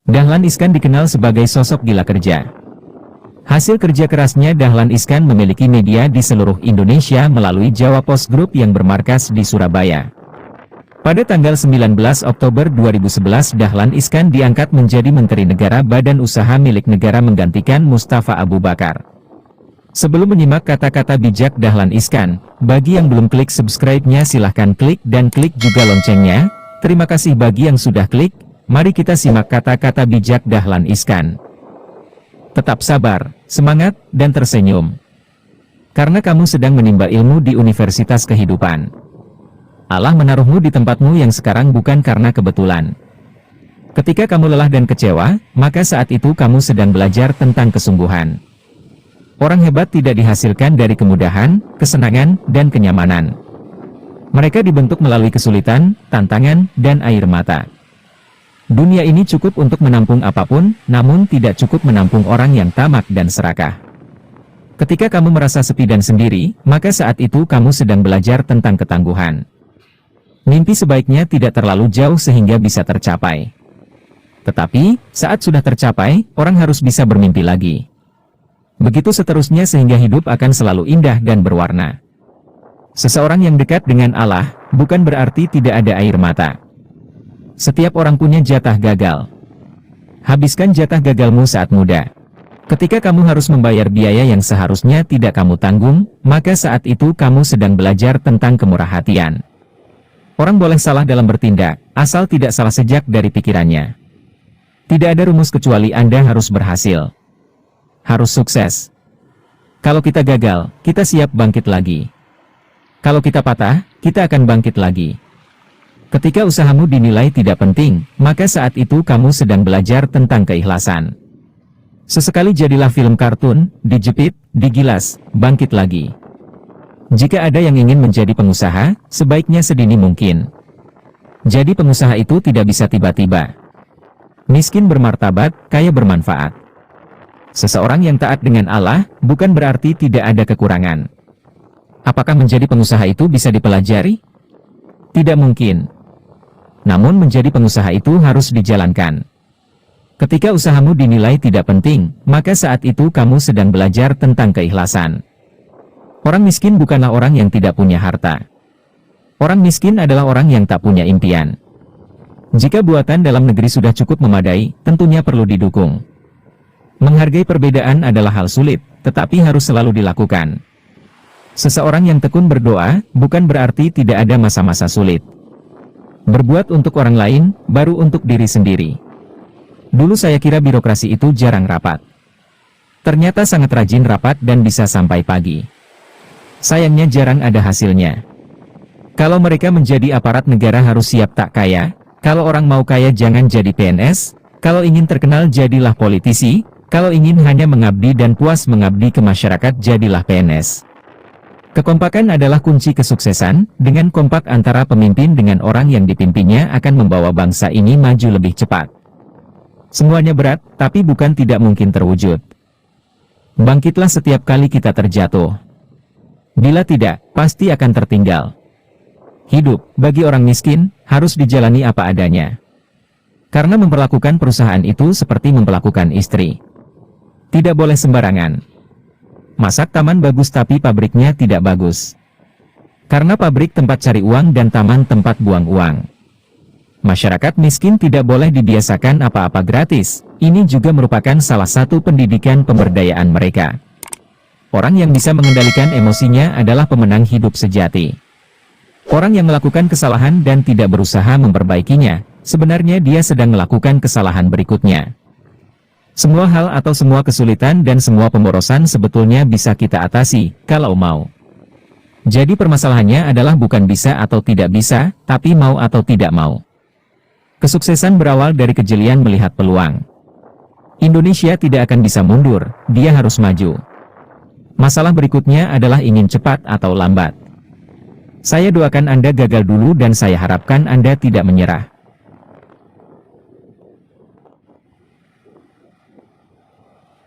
Dahlan Iskan dikenal sebagai sosok gila kerja. Hasil kerja kerasnya Dahlan Iskan memiliki media di seluruh Indonesia melalui Jawa Post Group yang bermarkas di Surabaya. Pada tanggal 19 Oktober 2011 Dahlan Iskan diangkat menjadi Menteri Negara Badan Usaha Milik Negara menggantikan Mustafa Abu Bakar. Sebelum menyimak kata-kata bijak Dahlan Iskan, bagi yang belum klik subscribe-nya silahkan klik dan klik juga loncengnya. Terima kasih bagi yang sudah klik. Mari kita simak kata-kata bijak Dahlan Iskan. Tetap sabar, semangat, dan tersenyum. Karena kamu sedang menimba ilmu di universitas kehidupan. Allah menaruhmu di tempatmu yang sekarang bukan karena kebetulan. Ketika kamu lelah dan kecewa, maka saat itu kamu sedang belajar tentang kesungguhan. Orang hebat tidak dihasilkan dari kemudahan, kesenangan, dan kenyamanan. Mereka dibentuk melalui kesulitan, tantangan, dan air mata. Dunia ini cukup untuk menampung apapun, namun tidak cukup menampung orang yang tamak dan serakah. Ketika kamu merasa sepi dan sendiri, maka saat itu kamu sedang belajar tentang ketangguhan. Mimpi sebaiknya tidak terlalu jauh sehingga bisa tercapai. Tetapi, saat sudah tercapai, orang harus bisa bermimpi lagi. Begitu seterusnya sehingga hidup akan selalu indah dan berwarna. Seseorang yang dekat dengan Allah, bukan berarti tidak ada air mata. Setiap orang punya jatah gagal. Habiskan jatah gagalmu saat muda. Ketika kamu harus membayar biaya yang seharusnya tidak kamu tanggung, maka saat itu kamu sedang belajar tentang kemurahhatian. Orang boleh salah dalam bertindak, asal tidak salah sejak dari pikirannya. Tidak ada rumus kecuali Anda harus berhasil. Harus sukses. Kalau kita gagal, kita siap bangkit lagi. Kalau kita patah, kita akan bangkit lagi. Ketika usahamu dinilai tidak penting, maka saat itu kamu sedang belajar tentang keikhlasan. Sesekali jadilah film kartun, dijepit, digilas, bangkit lagi. Jika ada yang ingin menjadi pengusaha, sebaiknya sedini mungkin. Jadi pengusaha itu tidak bisa tiba-tiba. Miskin bermartabat, kaya bermanfaat. Seseorang yang taat dengan Allah, bukan berarti tidak ada kekurangan. Apakah menjadi pengusaha itu bisa dipelajari? Tidak mungkin. Namun menjadi pengusaha itu harus dijalankan. Ketika usahamu dinilai tidak penting, maka saat itu kamu sedang belajar tentang keikhlasan. Orang miskin bukanlah orang yang tidak punya harta. Orang miskin adalah orang yang tak punya impian. Jika buatan dalam negeri sudah cukup memadai, tentunya perlu didukung. Menghargai perbedaan adalah hal sulit, tetapi harus selalu dilakukan. Seseorang yang tekun berdoa, bukan berarti tidak ada masa-masa sulit. Berbuat untuk orang lain, baru untuk diri sendiri. Dulu saya kira birokrasi itu jarang rapat. Ternyata sangat rajin rapat dan bisa sampai pagi. Sayangnya jarang ada hasilnya. Kalau mereka menjadi aparat negara harus siap tak kaya, kalau orang mau kaya jangan jadi PNS, kalau ingin terkenal jadilah politisi, kalau ingin hanya mengabdi dan puas mengabdi ke masyarakat jadilah PNS. Kekompakan adalah kunci kesuksesan, dengan kompak antara pemimpin dengan orang yang dipimpinnya akan membawa bangsa ini maju lebih cepat. Semuanya berat, tapi bukan tidak mungkin terwujud. Bangkitlah setiap kali kita terjatuh. Bila tidak, pasti akan tertinggal. Hidup, bagi orang miskin, harus dijalani apa adanya. Karena memperlakukan perusahaan itu seperti memperlakukan istri. Tidak boleh sembarangan. Masak taman bagus tapi pabriknya tidak bagus. Karena pabrik tempat cari uang dan taman tempat buang uang. Masyarakat miskin tidak boleh dibiasakan apa-apa gratis. Ini juga merupakan salah satu pendidikan pemberdayaan mereka. Orang yang bisa mengendalikan emosinya adalah pemenang hidup sejati. Orang yang melakukan kesalahan dan tidak berusaha memperbaikinya, sebenarnya dia sedang melakukan kesalahan berikutnya. Semua hal atau semua kesulitan dan semua pemborosan sebetulnya bisa kita atasi, kalau mau. Jadi permasalahannya adalah bukan bisa atau tidak bisa, tapi mau atau tidak mau. Kesuksesan berawal dari kejelian melihat peluang. Indonesia tidak akan bisa mundur, dia harus maju. Masalah berikutnya adalah ingin cepat atau lambat. Saya doakan Anda gagal dulu dan saya harapkan Anda tidak menyerah.